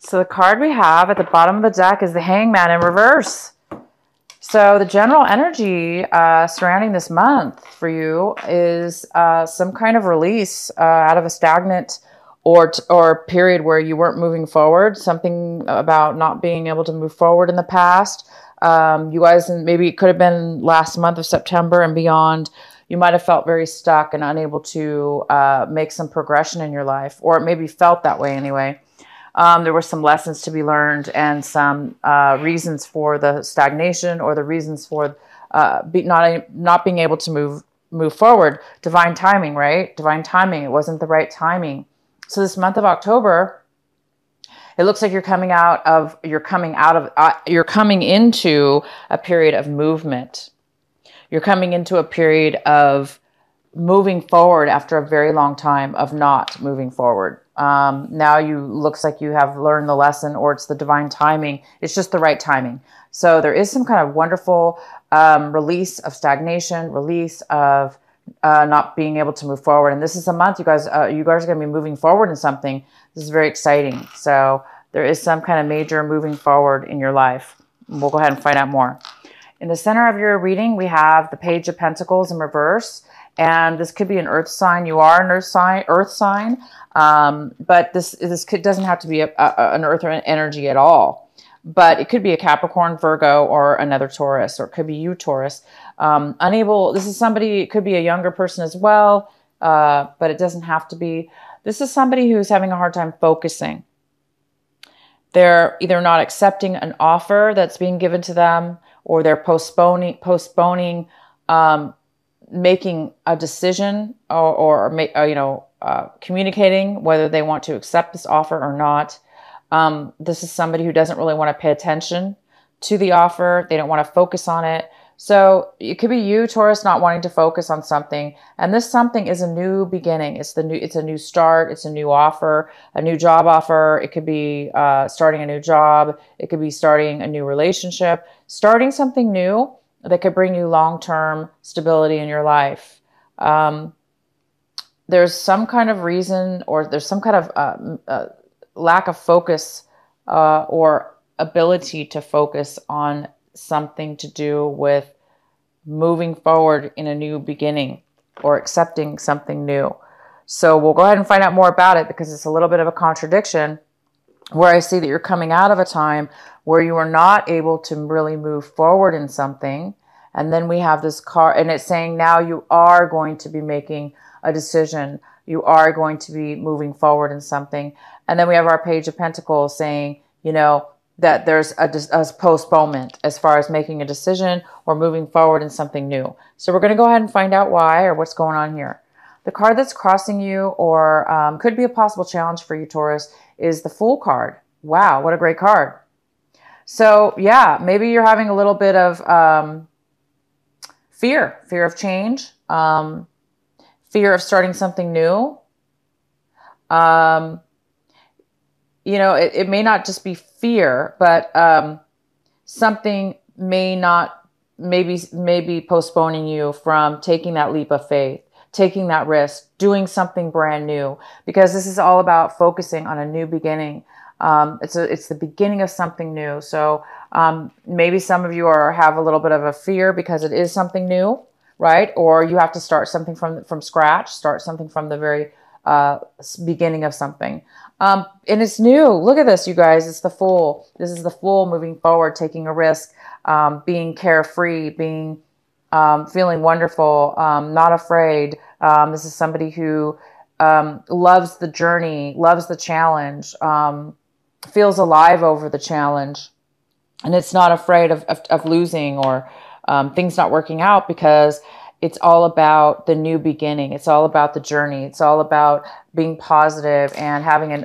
So the card we have at the bottom of the deck is the Hangman in reverse. So the general energy surrounding this month for you is some kind of release out of a stagnant or period where you weren't moving forward. Something about not being able to move forward in the past. You guys, maybe it could have been last month of September and beyond. You might have felt very stuck and unable to make some progression in your life, or it maybe felt that way anyway. There were some lessons to be learned and some reasons for the stagnation or the reasons for not being able to move forward. Divine timing, right? Divine timing. It wasn't the right timing. So this month of October, it looks like you're coming into a period of movement. You're coming into a period of moving forward after a very long time of not moving forward. Now looks like you have learned the lesson, or it's the divine timing. It's just the right timing. So there is some kind of wonderful release of stagnation, release of not being able to move forward. And this is a month you guys are going to be moving forward in something. This is very exciting. So there is some kind of major moving forward in your life. We'll go ahead and find out more. In the center of your reading, we have the Page of Pentacles in reverse. And this could be an earth sign. You are an earth sign. But this doesn't have to be an earth energy at all. But it could be a Capricorn, Virgo, or another Taurus, or it could be you, Taurus. This is somebody, it could be a younger person as well, but it doesn't have to be. This is somebody who's having a hard time focusing. They're either not accepting an offer that's being given to them, or they're postponing making a decision or communicating whether they want to accept this offer or not. This is somebody who doesn't really want to pay attention to the offer. They don't want to focus on it. So it could be you, Taurus, not wanting to focus on something. And this something is a new beginning. It's a new start. It's a new offer, a new job offer. It could be starting a new job. It could be starting a new relationship, starting something new that could bring you long-term stability in your life. There's some kind of reason, or there's some kind of lack of focus or ability to focus on something to do with moving forward in a new beginning or accepting something new. So we'll go ahead and find out more about it, because it's a little bit of a contradiction where I see that you're coming out of a time where you are not able to really move forward in something. And then we have this card, and it's saying now you are going to be making a decision. You are going to be moving forward in something. And then we have our Page of Pentacles saying, that there's a postponement as far as making a decision or moving forward in something new. So we're going to go ahead and find out why, or what's going on here. The card that's crossing you, or could be a possible challenge for you, Taurus, is the Fool card. Wow, what a great card. So yeah, maybe you're having a little bit of fear of change, fear of starting something new. It may not just be fear, but something may be postponing you from taking that leap of faith, taking that risk, doing something brand new, because this is all about focusing on a new beginning. It's the beginning of something new. So maybe some of you have a little bit of a fear because it is something new, right? Or you have to start something from scratch, start something from the very beginning of something. And it's new. Look at this, you guys. It's the Fool. This is the Fool moving forward, taking a risk, being carefree, feeling wonderful, not afraid. This is somebody who loves the journey, loves the challenge, feels alive over the challenge, and it's not afraid of losing or things not working out, because it's all about the new beginning. It's all about the journey. It's all about being positive and having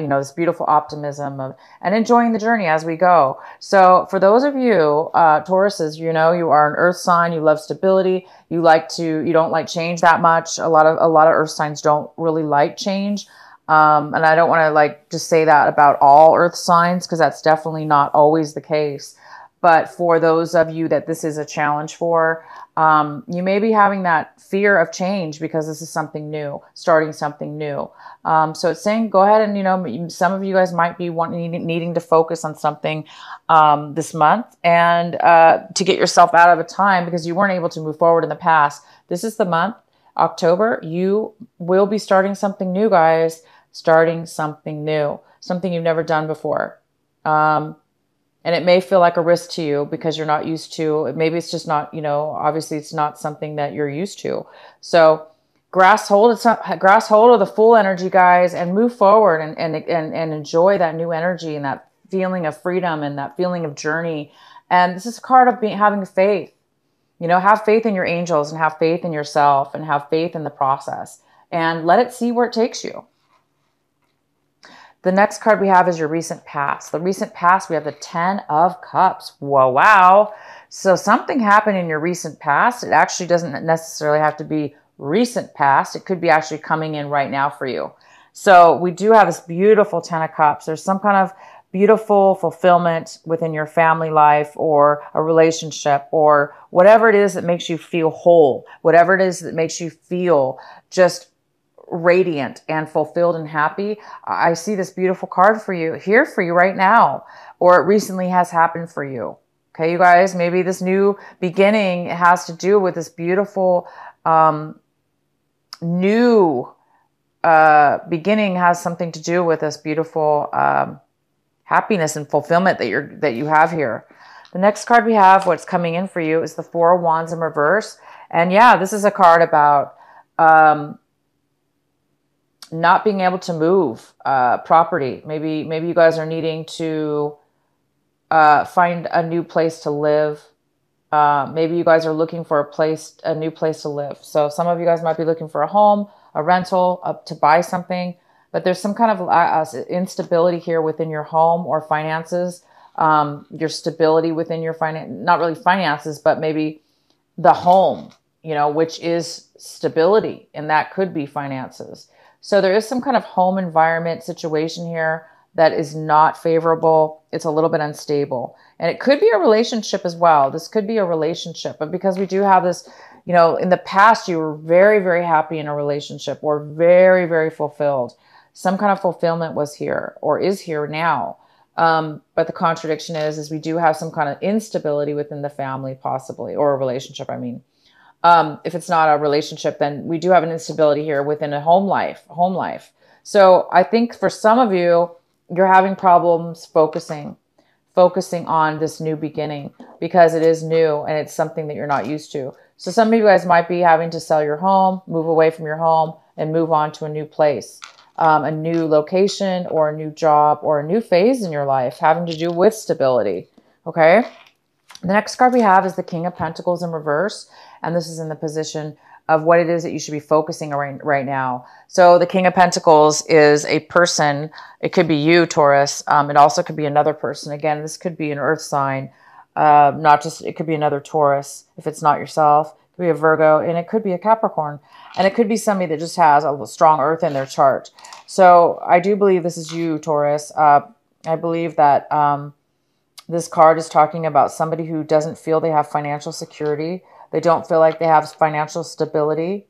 this beautiful optimism and enjoying the journey as we go. So for those of you, Tauruses, you are an earth sign. You love stability. You don't like change that much. A lot of earth signs don't really like change. And I don't want to just say that about all earth signs, because that's definitely not always the case. But for those of you that this is a challenge for, you may be having that fear of change because this is something new, starting something new. So it's saying, go ahead and, you know, some of you guys might be needing to focus on something this month and to get yourself out of a time because you weren't able to move forward in the past. This is the month, October. You will be starting something new, guys. Starting something new, something you've never done before. And it may feel like a risk to you because you're not used to, maybe it's just not, you know, obviously it's not something that you're used to. So grasp hold of the full energy, guys, and move forward and enjoy that new energy and that feeling of freedom and that feeling of journey. And this is a card of having faith. You know, have faith in your angels and have faith in yourself and have faith in the process and let it see where it takes you. The next card we have is your recent past. The recent past, we have the 10 of Cups. Whoa, wow. So something happened in your recent past. It actually doesn't necessarily have to be recent past. It could be actually coming in right now for you. So we do have this beautiful 10 of Cups. There's some kind of beautiful fulfillment within your family life or a relationship or whatever it is that makes you feel whole, whatever it is that makes you feel just radiant and fulfilled and happy. I see this beautiful card for you here for you right now, or it recently has happened for you. Okay, you guys, maybe this new beginning has to do with this beautiful new beginning has something to do with this beautiful happiness and fulfillment that you have here. The next card we have, what's coming in for you, is the Four of Wands in reverse. And yeah, this is a card about not being able to move property. Maybe you guys are needing to find a new place to live. Maybe you guys are looking for a new place to live. So some of you guys might be looking for a home, a rental, to buy something. But there's some kind of instability here within your home or finances. Your stability within your not really finances, but maybe the home, you know, which is stability, and that could be finances. So there is some kind of home environment situation here that is not favorable. It's a little bit unstable. And it could be a relationship as well. This could be a relationship. But because we do have this, you know, in the past, you were very, very happy in a relationship or very, very fulfilled. Some kind of fulfillment was here or is here now. But the contradiction is we do have some kind of instability within the family possibly, or a relationship, I mean. If it's not a relationship, then we do have an instability here within a home life. So I think for some of you, you're having problems focusing on this new beginning because it is new and it's something that you're not used to. So some of you guys might be having to sell your home, move away from your home and move on to a new place, a new location or a new job or a new phase in your life having to do with stability. Okay. The next card we have is the King of Pentacles in reverse. And this is in the position of what it is that you should be focusing on right now. So the King of Pentacles is a person. It could be you, Taurus. It also could be another person. Again, this could be an earth sign. It could be another Taurus if it's not yourself. It could be a Virgo, and it could be a Capricorn. And it could be somebody that just has a strong earth in their chart. So I do believe this is you, Taurus. I believe that this card is talking about somebody who doesn't feel they have financial security. They don't feel like they have financial stability.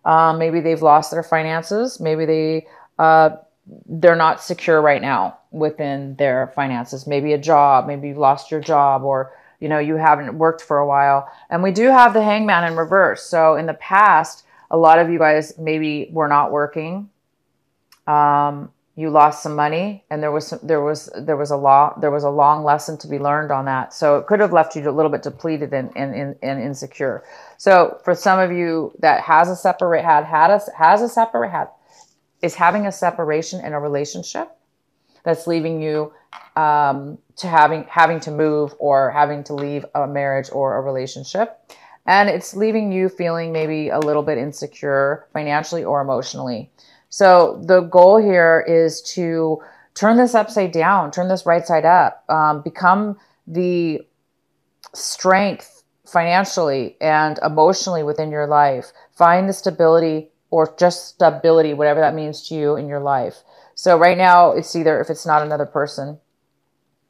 Maybe they've lost their finances. Maybe they're not secure right now within their finances. Maybe a job. Maybe you've lost your job, or you know you haven't worked for a while. And we do have the Hangman in reverse. So in the past, a lot of you guys maybe were not working. You lost some money, and there was a long lesson to be learned on that. So it could have left you a little bit depleted and insecure. So for some of you that is having a separation in a relationship that's leaving you to having to move or having to leave a marriage or a relationship, and it's leaving you feeling maybe a little bit insecure financially or emotionally. So the goal here is to turn this upside down, turn this right side up, become the strength financially and emotionally within your life. Find the stability or just stability, whatever that means to you in your life. So right now it's either, if it's not another person,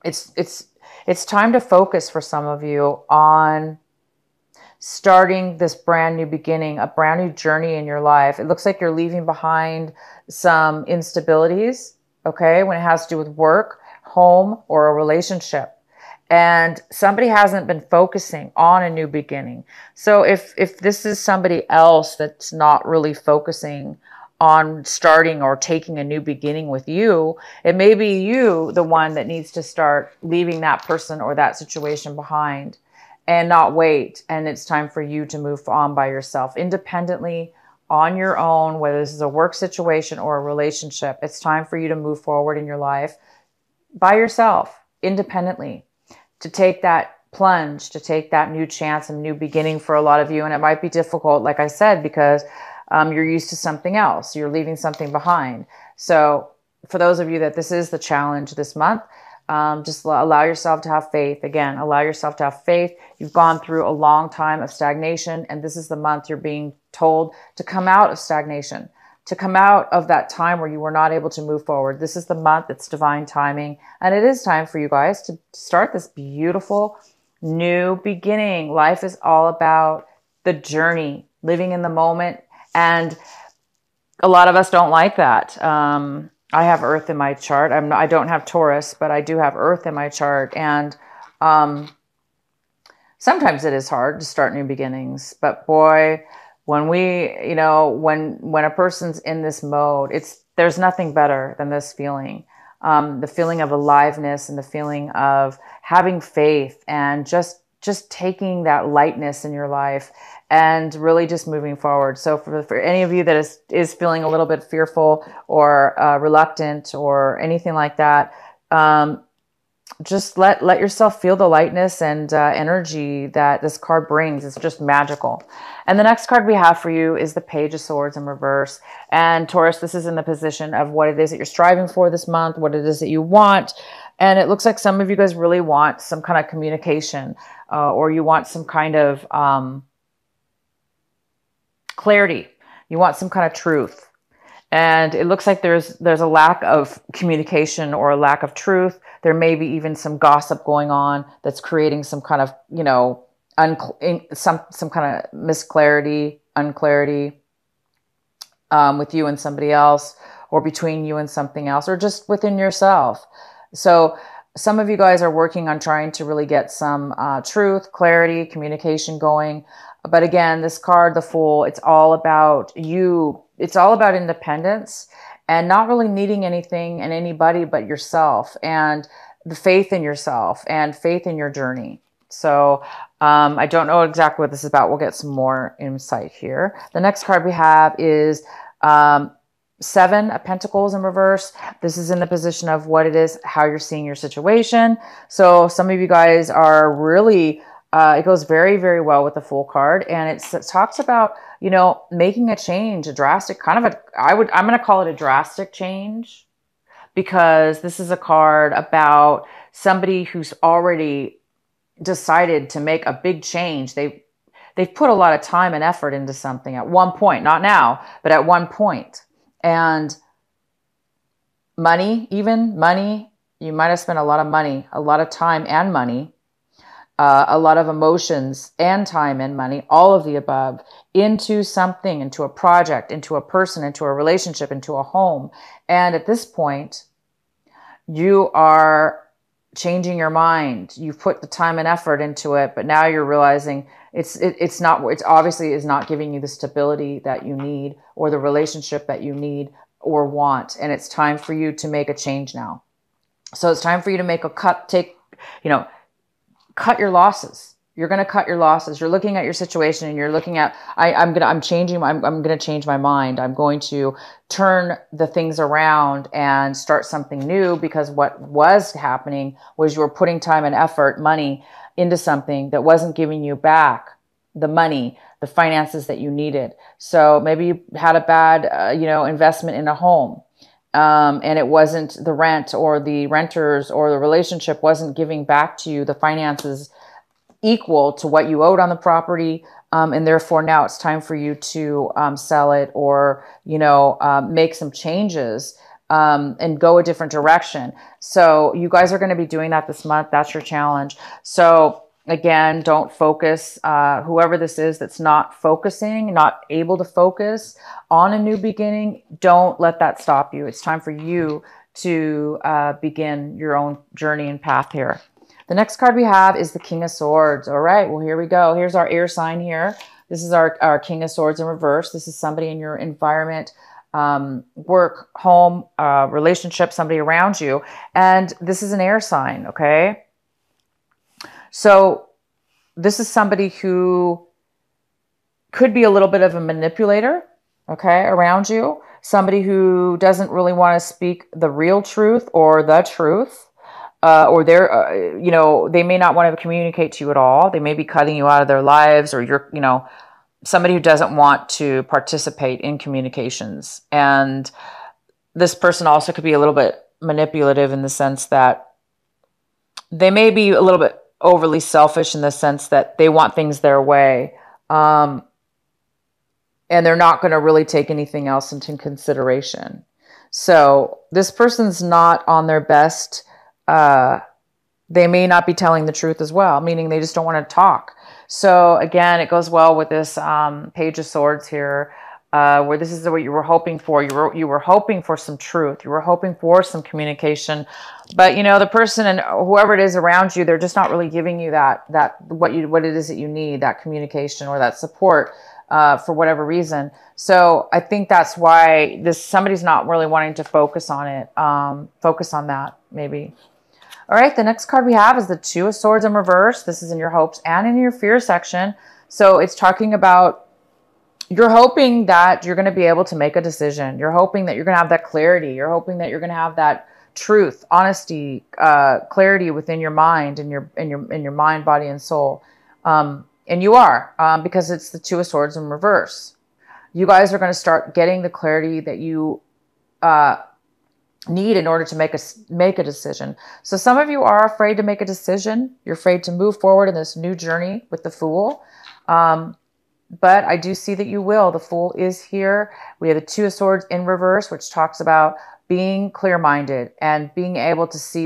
it's It's time to focus for some of you on starting this brand new beginning, a brand new journey in your life. It looks like you're leaving behind some instabilities, okay, when it has to do with work, home, or a relationship. And somebody hasn't been focusing on a new beginning. So if this is somebody else that's not really focusing on starting or taking a new beginning with you, it may be you, the one that needs to start leaving that person or that situation behind and not wait. And it's time for you to move on by yourself, independently, on your own, whether this is a work situation or a relationship. It's time for you to move forward in your life by yourself, independently, to take that plunge, to take that new chance and new beginning for a lot of you. And it might be difficult, like I said, because you're used to something else. You're leaving something behind. So for those of you that this is the challenge this month, just allow yourself to have faith. Again, allow yourself to have faith. You've gone through a long time of stagnation, and this is the month you're being told to come out of stagnation, to come out of that time where you were not able to move forward. This is the month. It's divine timing. And it is time for you guys to start this beautiful new beginning. Life is all about the journey, living in the moment. And a lot of us don't like that. I have Earth in my chart. I don't have Taurus, but I do have Earth in my chart. And sometimes it is hard to start new beginnings. But boy, when when a person's in this mode, there's nothing better than this feeling. The feeling of aliveness and the feeling of having faith and just taking that lightness in your life and really just moving forward. So for any of you that is feeling a little bit fearful or reluctant or anything like that, just let yourself feel the lightness and energy that this card brings. It's just magical. And the next card we have for you is the Page of Swords in reverse. And Taurus, this is in the position of what it is that you're striving for this month, what it is that you want. And it looks like some of you guys really want some kind of communication or you want some kind of clarity. You want some kind of truth. And it looks like there's a lack of communication or a lack of truth. There may be even some gossip going on that's creating some kind of, some kind of unclarity with you and somebody else, or between you and something else, or just within yourself. So some of you guys are working on trying to really get some truth, clarity, communication going. But again, this card, the Fool, it's all about you. It's all about independence and not really needing anything and anybody but yourself, and the faith in yourself and faith in your journey. So I don't know exactly what this is about. We'll get some more insight here. The next card we have is Seven of Pentacles in reverse. This is in the position of what it is, how you're seeing your situation. So some of you guys are really, it goes very, very well with the Fool card. And it talks about, making a change, a drastic kind of I'm going to call it a drastic change, because this is a card about somebody who's already decided to make a big change. They've put a lot of time and effort into something at one point, not now, but at one point. And money, you might have spent a lot of money, a lot of time and money, a lot of emotions and time and money, all of the above, into something, into a project, into a person, into a relationship, into a home. And at this point, you are changing your mind. You've put the time and effort into it, but now you're realizing it's obviously is not giving you the stability that you need or the relationship that you need or want. And it's time for you to make a change now. So it's time for you to make a cut, cut your losses. You're going to cut your losses. You're looking at your situation and you're looking at, I'm going to change my mind. I'm going to turn the things around and start something new, because what was happening was you were putting time and effort, money into something that wasn't giving you back the money, the finances that you needed. So maybe you had a bad, investment in a home. And it wasn't the rent or the renters or the relationship wasn't giving back to you the finances equal to what you owed on the property. And therefore now it's time for you to sell it or, make some changes and go a different direction. So you guys are going to be doing that this month. That's your challenge. So again, don't focus, whoever this is that's not focusing, not able to focus on a new beginning, don't let that stop you. It's time for you to begin your own journey and path here. The next card we have is the King of Swords. All right, well, here we go. Here's our air sign here. This is our King of Swords in reverse. This is somebody in your environment, work, home, relationship, somebody around you. And this is an air sign, okay? So this is somebody who could be a little bit of a manipulator, okay, around you. Somebody who doesn't really want to speak the real truth or the truth. Or they're, you know, they may not want to communicate to you at all. They may be cutting you out of their lives, or you're, you know, somebody who doesn't want to participate in communications. And this person also could be a little bit manipulative in the sense that they may be a little bit overly selfish in the sense that they want things their way. And they're not going to really take anything else into consideration. So this person's not on their best. They may not be telling the truth as well, meaning they just don't want to talk. So again, it goes well with this Page of Swords here, where this is what you were hoping for. You were hoping for some truth. You were hoping for some communication. But, you know, the person and whoever it is around you, they're just not really giving you what it is that you need, that communication or that support for whatever reason. So I think that's why somebody's not really wanting to focus on it, focus on that maybe. All right, the next card we have is the Two of Swords in reverse. This is in your hopes and in your fear section. So it's talking about you're hoping that you're going to be able to make a decision. You're hoping that you're going to have that clarity. You're hoping that you're going to have that truth, honesty, clarity within your mind and your mind, body, and soul. And you are, because it's the Two of Swords in reverse. You guys are going to start getting the clarity that you need in order to make a decision. So some of you are afraid to make a decision. You're afraid to move forward in this new journey with the Fool. But I do see that you will. The Fool is here. We have the Two of Swords in reverse, which talks about being clear-minded and being able to see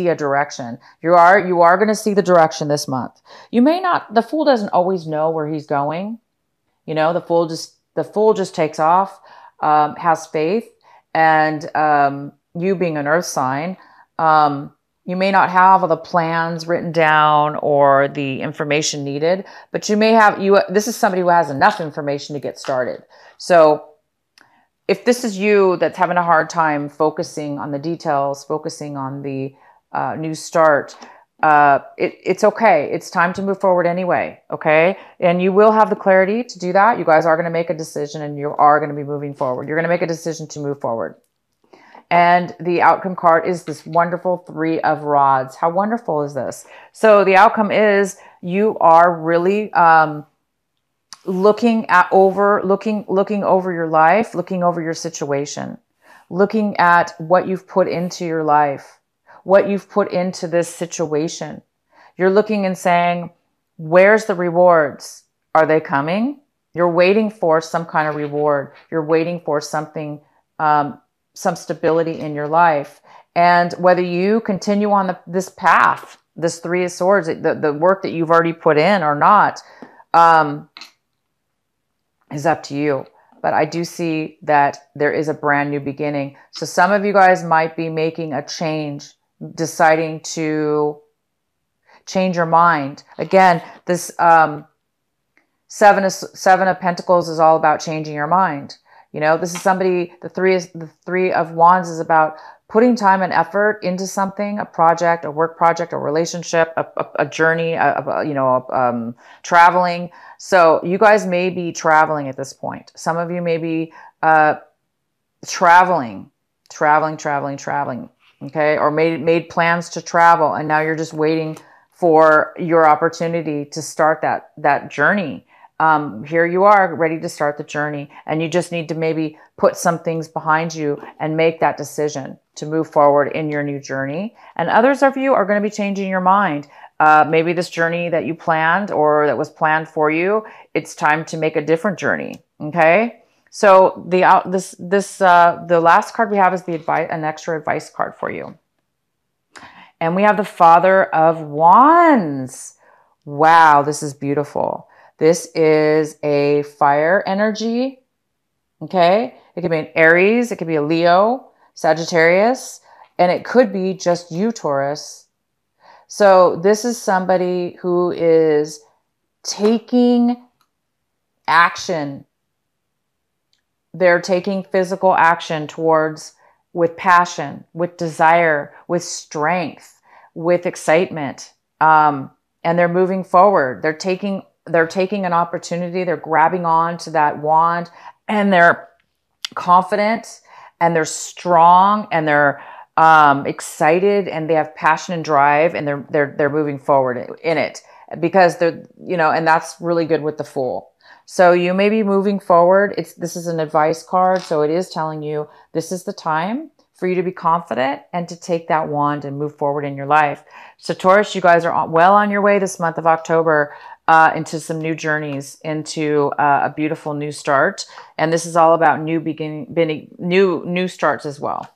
a direction. You are going to see the direction this month. You may not. The Fool doesn't always know where he's going. You know, the Fool just takes off, has faith, and you being an earth sign, you may not have all the plans written down or the information needed, but you may have, this is somebody who has enough information to get started. So if this is you that's having a hard time focusing on the details, focusing on the new start, it's okay. It's time to move forward anyway. Okay. And you will have the clarity to do that. You guys are going to make a decision and you are going to be moving forward. You're going to make a decision to move forward. And the outcome card is this wonderful Three of Rods. How wonderful is this? So the outcome is you are really looking over your life, looking over your situation, looking at what you've put into your life, what you've put into this situation. You're looking and saying, where's the rewards? Are they coming? You're waiting for some kind of reward. You're waiting for something, some stability in your life. And whether you continue on this path, this Three of Swords, the work that you've already put in or not, is up to you. But I do see that there is a brand new beginning. So some of you guys might be making a change, deciding to change your mind. Again, this Seven of Pentacles is all about changing your mind. You know, this is somebody, the Three of Wands is about putting time and effort into something, a project, a work project, a relationship, a journey, traveling. So you guys may be traveling at this point. Some of you may be traveling, okay? Or made plans to travel, and now you're just waiting for your opportunity to start that journey. Here you are ready to start the journey, and you just need to maybe put some things behind you and make that decision to move forward in your new journey. And others of you are going to be changing your mind. Maybe this journey that you planned or that was planned for you, it's time to make a different journey. Okay. So the last card we have is the advice, an extra advice card for you. And we have the Father of Wands. Wow, this is beautiful. This is a fire energy. Okay. It could be an Aries. It could be a Leo, Sagittarius, and it could be just you, Taurus. So this is somebody who is taking action. They're taking physical action towards, with passion, with desire, with strength, with excitement. And they're moving forward. They're taking an opportunity. They're grabbing on to that wand, and they're confident, and they're strong, and they're excited, and they have passion and drive, and they're moving forward in it, because they're, you know, and that's really good with the Fool. So you may be moving forward. This is an advice card, so it is telling you this is the time for you to be confident and to take that wand and move forward in your life. So Taurus, you guys are well on your way this month of October into some new journeys, into a beautiful new start. And this is all about new starts as well.